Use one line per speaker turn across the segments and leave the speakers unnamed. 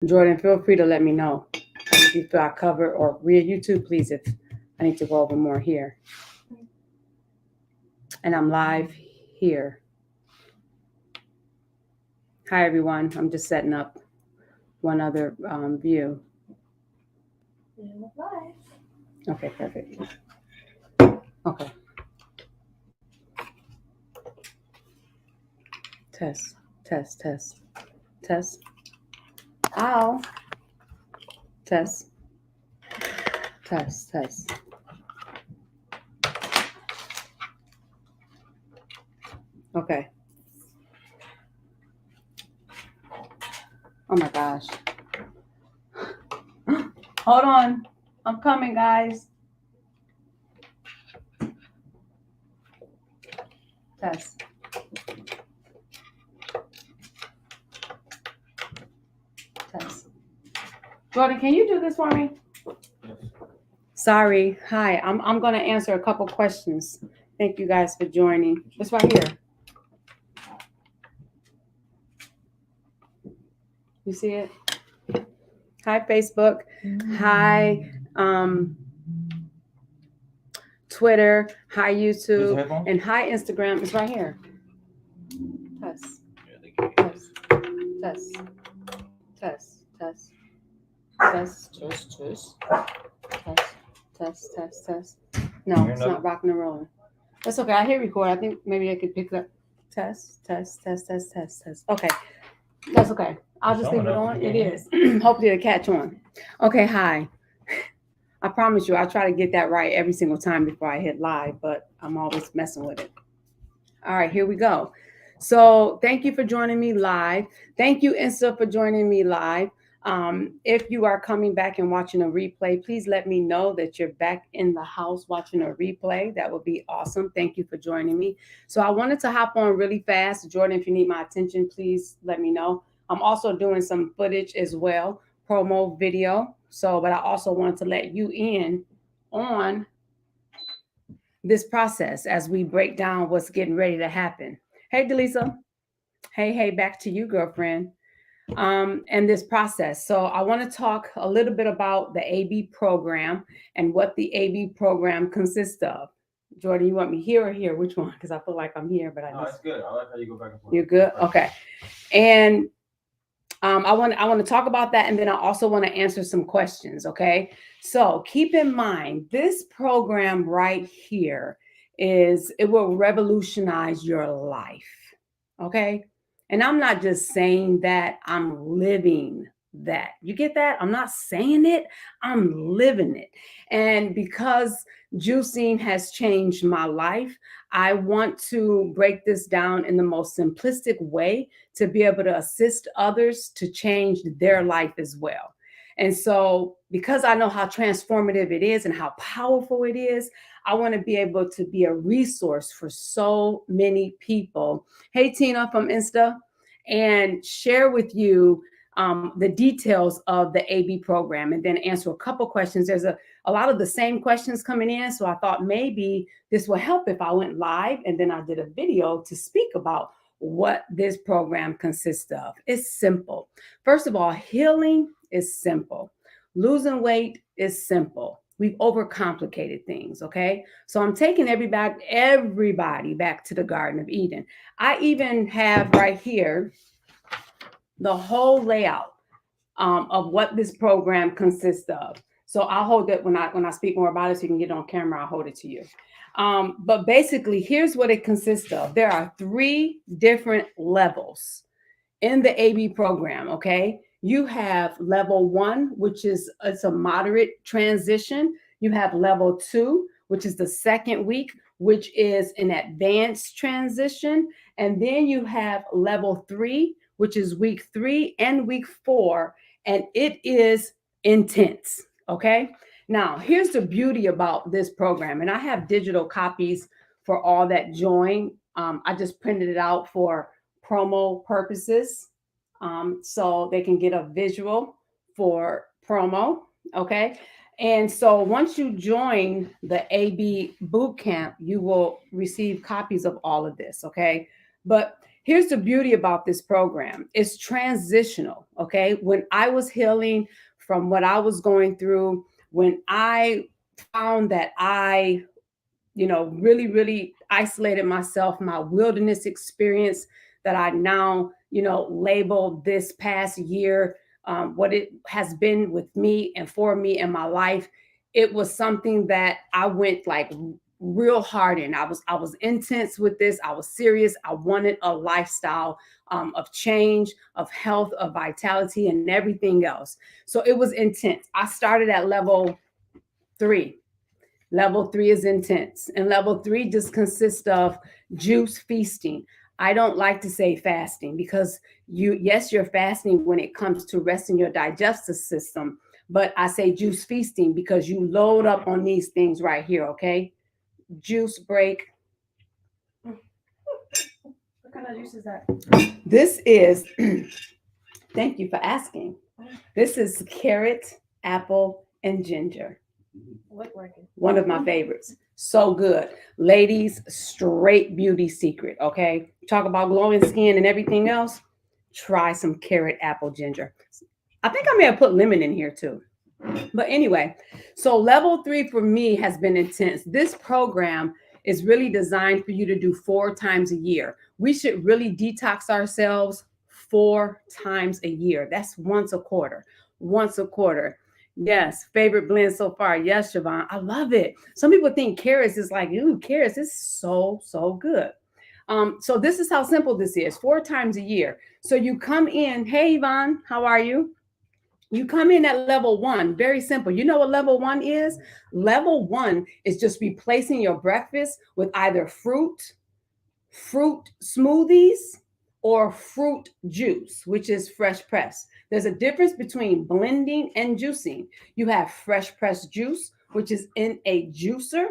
Jordan, feel free to let me know if you feel I covered, or read YouTube, please, if I need to go over more here. And I'm live here. Hi, everyone. I'm just setting up one other view. Okay, perfect. Okay. Test, test, test, test. Ow. Test, test, test. Okay. Oh my gosh. Hold on. I'm coming, guys. Test. Test. Jordan, can you do this for me? Sorry. Hi. I'm gonna answer a couple questions. Thank you guys for joining. It's right here. You see it? Hi, Facebook. Hi, Twitter. Hi, YouTube. And hi, Instagram. It's right here. Test. Test. Test. Test. Test. Test. Test. Test. Test. Test. Test. No, it's not rocking and rolling. That's okay. I hit record. I think maybe I could pick up. Test. Test. Test. Test. Test. Test. Okay. That's okay. I'll just leave it on. It is. Hopefully it'll catch on. Okay, hi. I promise you, I try to get that right every single time before I hit live, but I'm always messing with it. All right, here we go. So thank you for joining me live. Thank you, Insta, for joining me live. If you are coming back and watching a replay, please let me know that you're back in the house watching a replay. That would be awesome. Thank you for joining me. So I wanted to hop on really fast. Jordan, if you need my attention, please let me know. I'm also doing some footage as well, promo video. So, but I also wanted to let you in on this process as we break down what's getting ready to happen. Hey, Delisa. Hey, back to you, girlfriend. And this process. So I want to talk a little bit about the AB program and what the AB program consists of. Jordan, you want me here or here? Which one? Because I feel like I'm here, but I.
No, it's good. I like how you go back and forth.
You're good. Okay. And I want to talk about that, and then I also want to answer some questions. Okay. So keep in mind this program right here it will revolutionize your life. Okay. And I'm not just saying that, I'm living that. You get that? I'm not saying it, I'm living it. And because juicing has changed my life, I want to break this down in the most simplistic way to be able to assist others to change their life as well. And so, because I know how transformative it is and how powerful it is, I want to be able to be a resource for so many people. Hey, Tina from Insta, and share with you the details of the AB program, and then answer a couple questions. There's a lot of the same questions coming in, so I thought maybe this will help if I went live and then I did a video to speak about what this program consists of. It's simple. First of all, healing is simple. Losing weight is simple. We've overcomplicated things, okay? So I'm taking everybody back to the Garden of Eden. I even have right here the whole layout of what this program consists of. So I'll hold it when I speak more about it, so you can get it on camera. I'll hold it to you. But basically, here's what it consists of. There are 3 different levels in the AB program. Okay, you have level 1, which is it's a moderate transition. You have level 2, which is the second week, which is an advanced transition, and then you have level 3, which is week 3 and week 4, and it is intense. Okay. Now, here's the beauty about this program, and I have digital copies for all that join. I just printed it out for promo purposes, so they can get a visual for promo. Okay. And so once you join the AB Bootcamp, you will receive copies of all of this. Okay. But here's the beauty about this program. It's transitional. Okay. When I was healing from what I was going through, when I found that I, really, really isolated myself, my wilderness experience that I now, label this past year, what it has been with me and for me in my life. It was something that I went like real hard in. I was intense with this. I was serious. I wanted a lifestyle of change, of health, of vitality, and everything else. So it was intense. I started at level 3. Level 3 is intense. And level 3 just consists of juice feasting. I don't like to say fasting because yes, you're fasting when it comes to resting your digestive system. But I say juice feasting because you load up on these things right here, okay? Juice break.
What kind of juice is that?
This is, thank you for asking. This is carrot, apple, and ginger. One of my favorites. So good. Ladies, straight beauty secret. Okay. Talk about glowing skin and everything else. Try some carrot, apple, ginger. I think I may have put lemon in here too. But anyway, so level 3 for me has been intense. This program is really designed for you to do 4 times a year. We should really detox ourselves 4 times a year. That's once a quarter. Once a quarter. Yes, favorite blend so far. Yes, Siobhan, I love it. Some people think carrots is like, ooh, carrots is so, so good. So this is how simple this is, 4 times a year. So you come in, hey, Yvonne, how are you? You come in at level 1, very simple. You know what level 1 is? Level 1 is just replacing your breakfast with either fruit smoothies, or fruit juice, which is fresh pressed. There's a difference between blending and juicing. You have fresh pressed juice, which is in a juicer,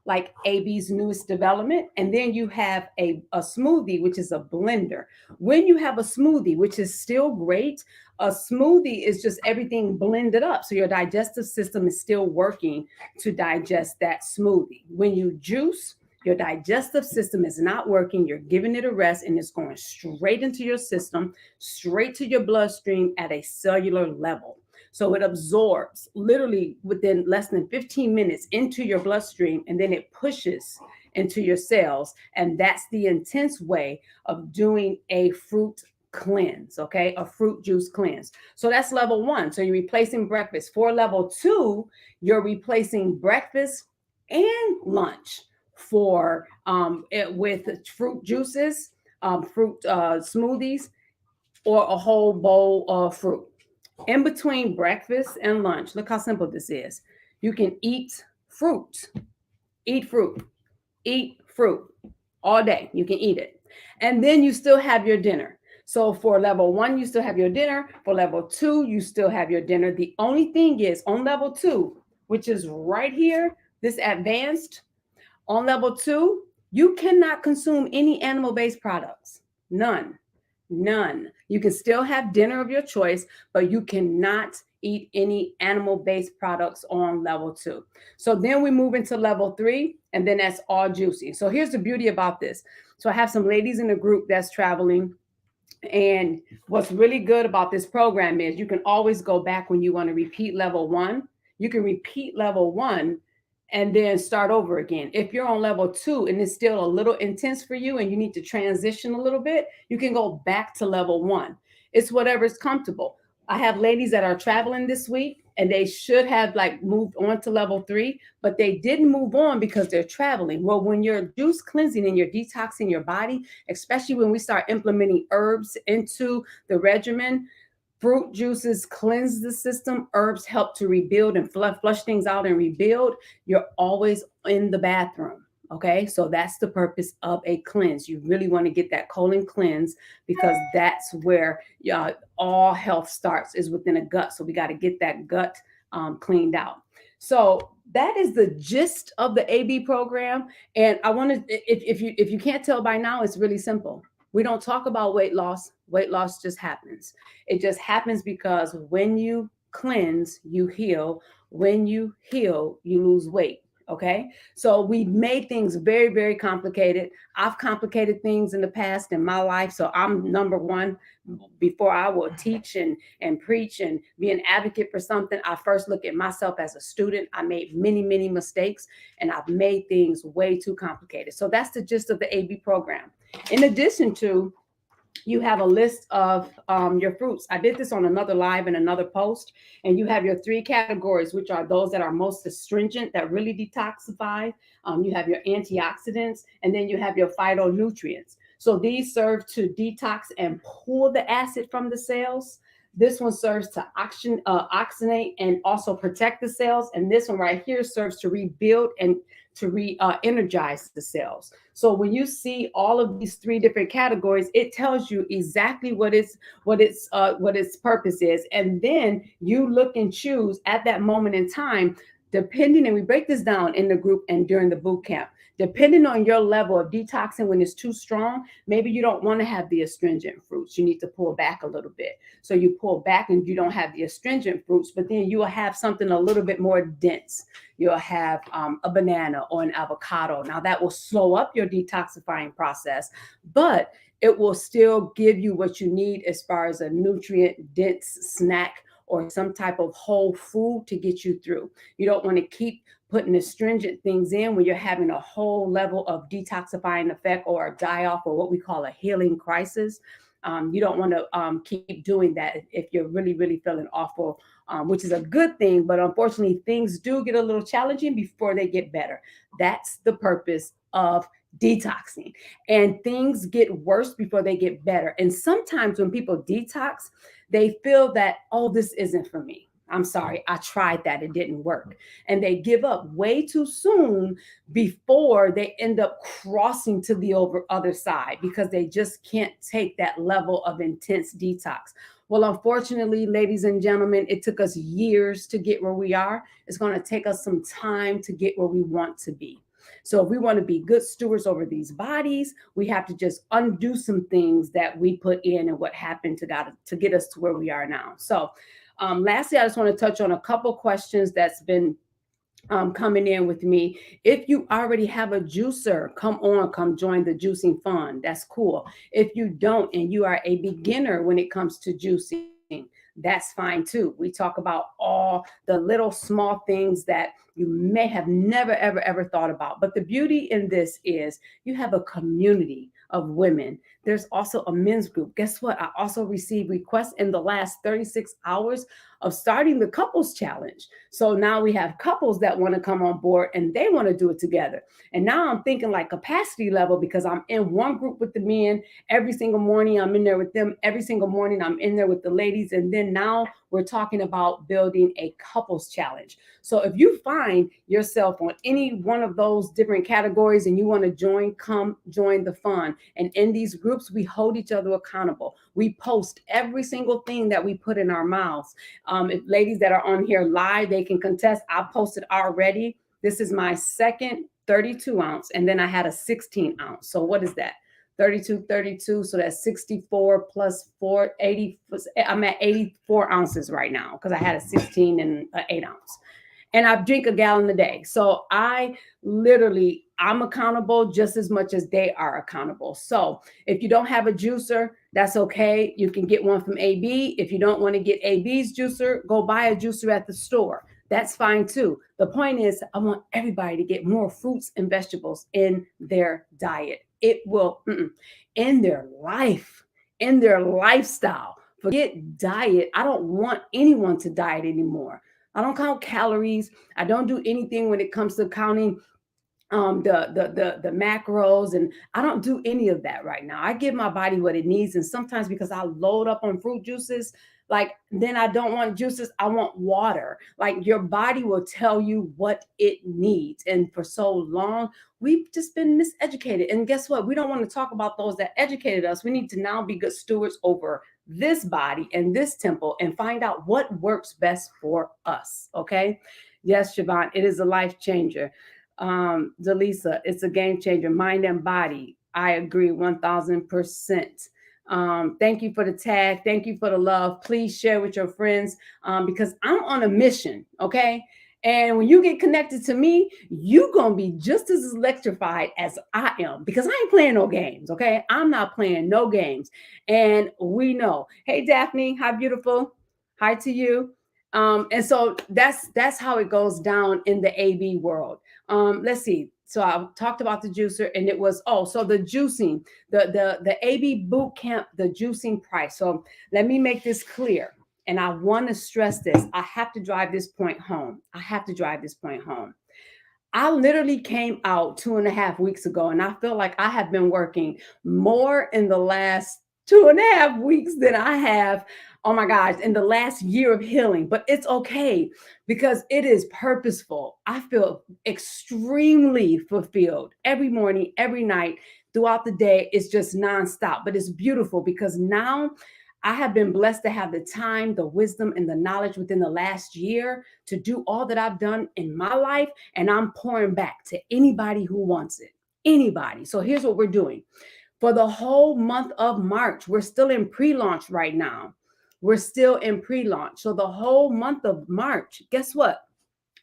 like AB's newest development. And then you have a smoothie, which is a blender. When you have a smoothie, which is still great, a smoothie is just everything blended up. So your digestive system is still working to digest that smoothie. When you juice, your digestive system is not working. You're giving it a rest and it's going straight into your system, straight to your bloodstream at a cellular level. So it absorbs literally within less than 15 minutes into your bloodstream, and then it pushes into your cells. And that's the intense way of doing a fruit cleanse, okay? A fruit juice cleanse. So that's level 1. So you're replacing breakfast. For level 2, you're replacing breakfast and lunch for with fruit juices, fruit smoothies, or a whole bowl of fruit. In between breakfast and lunch, look how simple this is. You can fruit, eat fruit, eat fruit all day. You can eat it. And then you still have your dinner. So for level 1, you still have your dinner. For level 2, you still have your dinner. The only thing is on level 2, which is right here, this advanced, on level 2, you cannot consume any animal-based products. None. None. You can still have dinner of your choice, but you cannot eat any animal-based products on level 2. So then we move into level 3, and then that's all juicy. So here's the beauty about this. So I have some ladies in the group that's traveling. And what's really good about this program is you can always go back when you want to repeat level 1. You can repeat level 1 and then start over again. If you're on level 2 and it's still a little intense for you and you need to transition a little bit, you can go back to level 1. It's whatever's comfortable. I have ladies that are traveling this week and they should have like moved on to level 3, but they didn't move on because they're traveling. Well, when you're juice cleansing and you're detoxing your body, especially when we start implementing herbs into the regimen, fruit juices cleanse the system. Herbs help to rebuild and flush things out and rebuild. You're always in the bathroom. Okay, so that's the purpose of a cleanse. You really want to get that colon cleanse because that's where all health starts, is within a gut. So we got to get that gut cleaned out. So that is the gist of the AB program. And I want to, if you can't tell by now, it's really simple. We don't talk about weight loss. Weight loss just happens. It just happens because when you cleanse, you heal. When you heal, you lose weight. Okay. So we made things very, very complicated. I've complicated things in the past in my life. So I'm number one. Before I will teach and preach and be an advocate for something, I first look at myself as a student. I made many, many mistakes and I've made things way too complicated. So that's the gist of the AB program. In addition to, you have a list of your fruits. I did this on another live and another post, and you have your three categories, which are those that are most astringent, that really detoxify. You have your antioxidants, and then you have your phytonutrients. So these serve to detox and pull the acid from the cells. This one serves to oxygenate and also protect the cells. And this one right here serves to rebuild and to energize the cells. So when you see all of these three different categories, it tells you exactly what its purpose is, and then you look and choose at that moment in time, depending. And we break this down in the group and during the boot camp. Depending on your level of detoxing, when it's too strong, maybe you don't want to have the astringent fruits. You need to pull back a little bit. So you pull back and you don't have the astringent fruits, but then you will have something a little bit more dense. You'll have a banana or an avocado. Now that will slow up your detoxifying process, but it will still give you what you need as far as a nutrient dense snack or some type of whole food to get you through. You don't want to keep putting astringent things in when you're having a whole level of detoxifying effect or a die-off or what we call a healing crisis. You don't want to keep doing that if you're really, really feeling awful, which is a good thing. But unfortunately, things do get a little challenging before they get better. That's the purpose of detoxing. And things get worse before they get better. And sometimes when people detox, they feel that, oh, this isn't for me. I'm sorry, I tried that. It didn't work. And they give up way too soon before they end up crossing to the other side because they just can't take that level of intense detox. Well, unfortunately, ladies and gentlemen, it took us years to get where we are. It's going to take us some time to get where we want to be. So if we want to be good stewards over these bodies, we have to just undo some things that we put in and what happened to get us to where we are now. So lastly, I just want to touch on a couple questions that's been coming in with me. If you already have a juicer, come join the juicing fund. That's cool. If you don't and you are a beginner when it comes to juicing, that's fine too. We talk about all the little small things that you may have never, ever, ever thought about. But the beauty in this is you have a community of women. There's also a men's group. Guess what? I also received requests in the last 36 hours of starting the couples challenge. So now we have couples that want to come on board and they want to do it together. And now I'm thinking like capacity level because I'm in one group with the men every single morning. I'm in there with them every single morning. I'm in there with the ladies. And then now we're talking about building a couples challenge. So if you find yourself on any one of those different categories and you want to join, come join the fun. And in these groups, we hold each other accountable. We post every single thing that we put in our mouths. If ladies that are on here live, they can contest. I posted already. This is my second 32 ounce. And then I had a 16 ounce. So what is that? 32. So that's 64 plus 4, 80. I'm at 84 ounces right now because I had a 16 and an 8 ounce. And I drink a gallon a day. So I'm accountable just as much as they are accountable. So if you don't have a juicer, that's okay. You can get one from AB. If you don't want to get AB's juicer, go buy a juicer at the store. That's fine too. The point is, I want everybody to get more fruits and vegetables in their diet. It will, in their life, in their lifestyle. Forget diet. I don't want anyone to diet anymore. I don't count calories. I don't do anything when it comes to counting the macros, and I don't do any of that right now. I give my body what it needs, and sometimes because I load up on fruit juices, like then I don't want juices, I want water. Like your body will tell you what it needs. And for so long, we've just been miseducated. And guess what? We don't want to talk about those that educated us. We need to now be good stewards over this body and this temple and find out what works best for us. Okay. Yes, Siobhan, it is a life changer. Delisa, it's a game changer, mind and body. I agree 1000%. Thank you for the tag. Thank you for the love. Please share with your friends because I'm on a mission. Okay. And when you get connected to me, you going to be just as electrified as I am, because I ain't playing no games, okay? I'm not playing no games. And we know. Hey, Daphne, hi, beautiful. Hi to you. And so that's how it goes down in the AB world. Let's see. So I talked about the juicer, and it was, so the juicing, the AB boot camp, the juicing price. So let me make this clear. And I want to stress this. I have to drive this point home. I have to drive this point home. I literally came out 2.5 weeks ago, and I feel like I have been working more in the last 2.5 weeks than I have, oh my gosh, in the last year of healing. But it's okay, because it is purposeful. I feel extremely fulfilled every morning, every night, throughout the day. It's just nonstop, but it's beautiful, because now I have been blessed to have the time, the wisdom, and the knowledge within the last year to do all that I've done in my life. And I'm pouring back to anybody who wants it. Anybody. So here's what we're doing. For the whole month of March, we're still in pre-launch right now. We're still in pre-launch. So the whole month of March, guess what?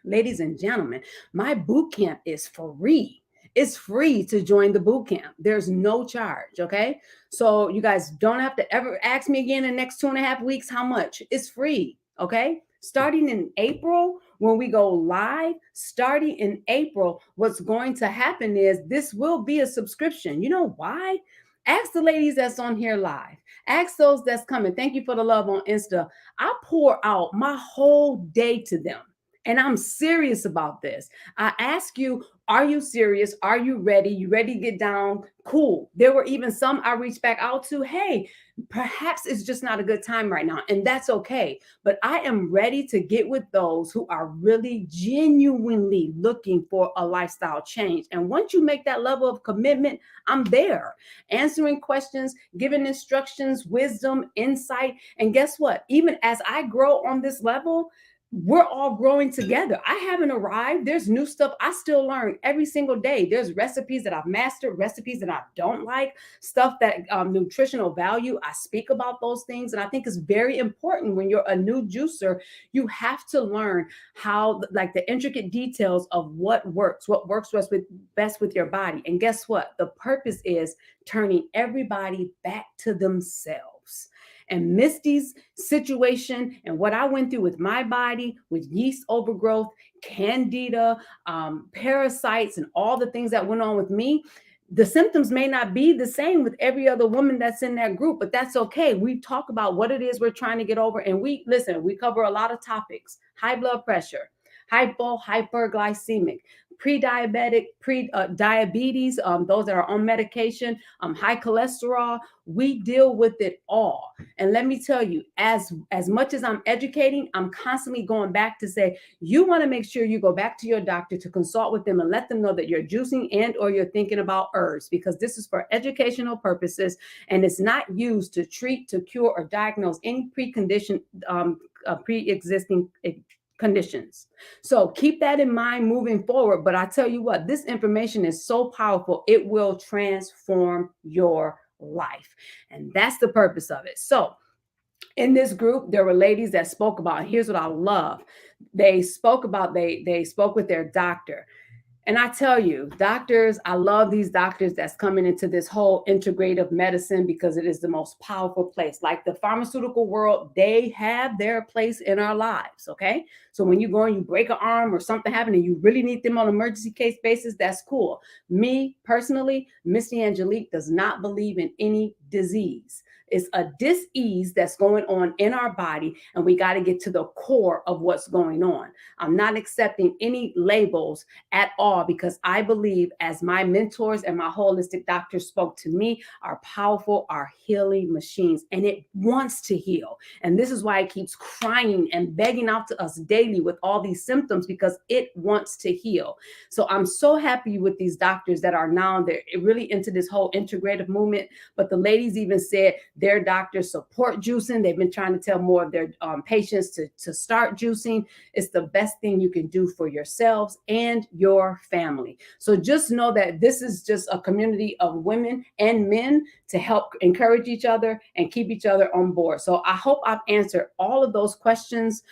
Ladies and gentlemen, my boot camp is free. It's free to join the boot camp. There's no charge. Okay. So you guys don't have to ever ask me again in the next 2.5 weeks how much. It's free. Okay. Starting in April, when we go live, starting in April, what's going to happen is this will be a subscription. You know why? Ask the ladies that's on here live. Ask those that's coming. Thank you for the love on Insta. I pour out my whole day to them. And I'm serious about this. I ask you, are you serious? Are you ready? You ready to get down? Cool. There were even some I reached back out to. Hey, perhaps it's just not a good time right now. And that's okay. But I am ready to get with those who are really genuinely looking for a lifestyle change. And once you make that level of commitment, I'm there, answering questions, giving instructions, wisdom, insight. And guess what? Even as I grow on this level, we're all growing together. I haven't arrived. There's new stuff I still learn every single day. There's recipes that I've mastered, recipes that I don't like, stuff that nutritional value. I speak about those things. And I think it's very important when you're a new juicer, you have to learn how, like, the intricate details of what works best with your body. And guess what? The purpose is turning everybody back to themselves. And Misty's situation and what I went through with my body, with yeast overgrowth, candida, parasites, and all the things that went on with me, the symptoms may not be the same with every other woman that's in that group, but that's okay. We talk about what it is we're trying to get over. And we cover a lot of topics: high blood pressure, hyperglycemic, pre-diabetic, diabetes, those that are on medication, high cholesterol. We deal with it all. And let me tell you, as much as I'm educating, I'm constantly going back to say, you want to make sure you go back to your doctor to consult with them and let them know that you're juicing and or you're thinking about herbs, because this is for educational purposes and it's not used to treat, to cure, or diagnose any pre-existing conditions. So keep that in mind moving forward. But I tell you what, this information is so powerful, it will transform your life. And that's the purpose of it. So in this group, there were ladies that spoke about, here's what I love. They spoke with their doctor. And I tell you, doctors, I love these doctors that's coming into this whole integrative medicine, because it is the most powerful place. Like the pharmaceutical world, they have their place in our lives, okay? So when you go and you break an arm or something happened and you really need them on an emergency case basis, that's cool. Me, personally, Misty Angelique does not believe in any disease. It's a dis-ease that's going on in our body, and we got to get to the core of what's going on. I'm not accepting any labels at all, because I believe, as my mentors and my holistic doctors spoke to me, our powerful, our healing machines, and it wants to heal. And this is why it keeps crying and begging out to us daily with all these symptoms, because it wants to heal. So I'm so happy with these doctors that are now, they're really into this whole integrative movement. But the ladies even said their doctors support juicing. They've been trying to tell more of their patients to start juicing. It's the best thing you can do for yourselves and your family. So just know that this is just a community of women and men to help encourage each other and keep each other on board. So I hope I've answered all of those questions.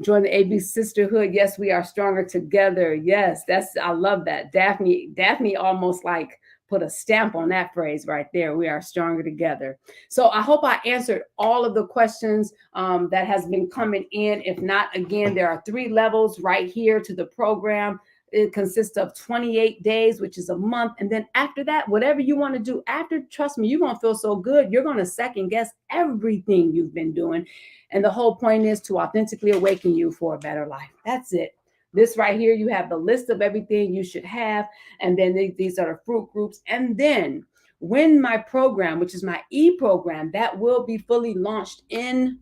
Join the AB sisterhood. Yes, we are stronger together. Yes, I love that. Daphne almost like put a stamp on that phrase right there. We are stronger together. So I hope I answered all of the questions that has been coming in. If not, again, there are 3 levels right here to the program. It consists of 28 days, which is a month. And then after that, whatever you want to do after, trust me, you're going to feel so good. You're going to second guess everything you've been doing. And the whole point is to authentically awaken you for a better life. That's it. This right here, you have the list of everything you should have. And then these are the fruit groups. And then when my program, which is my e-program, that will be fully launched in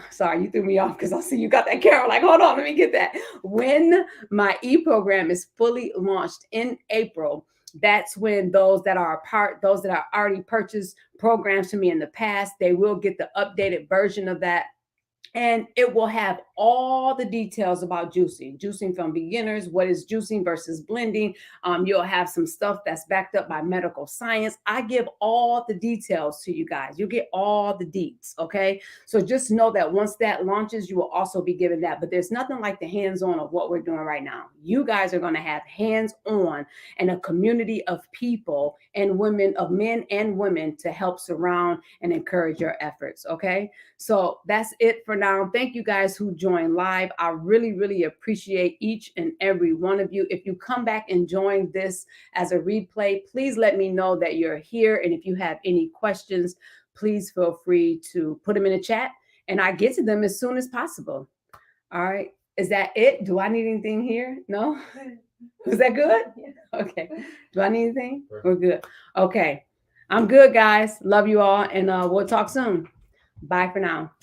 sorry, you threw me off because I see you got that Carol. Like, hold on, let me get that. When my e-program is fully launched in April, that's when those that are already purchased programs from me in the past, they will get the updated version of that. And it will have all the details about juicing from beginners. What is juicing versus blending? You'll have some stuff that's backed up by medical science. I give all the details to you guys. You get all the deets, okay? So just know that once that launches, you will also be given that. But there's nothing like the hands-on of what we're doing right now. You guys are going to have hands-on and a community of people and women, of men and women, to help surround and encourage your efforts, okay? So that's it for now. Thank you guys who joined live. I really, really appreciate each and every one of you. If you come back and join this as a replay, please let me know that you're here. And if you have any questions, please feel free to put them in the chat and I get to them as soon as possible. All right. Is that it? Do I need anything here? No? Was that good? Okay. Do I need anything? We're good. Okay. I'm good, guys. Love you all. And we'll talk soon. Bye for now.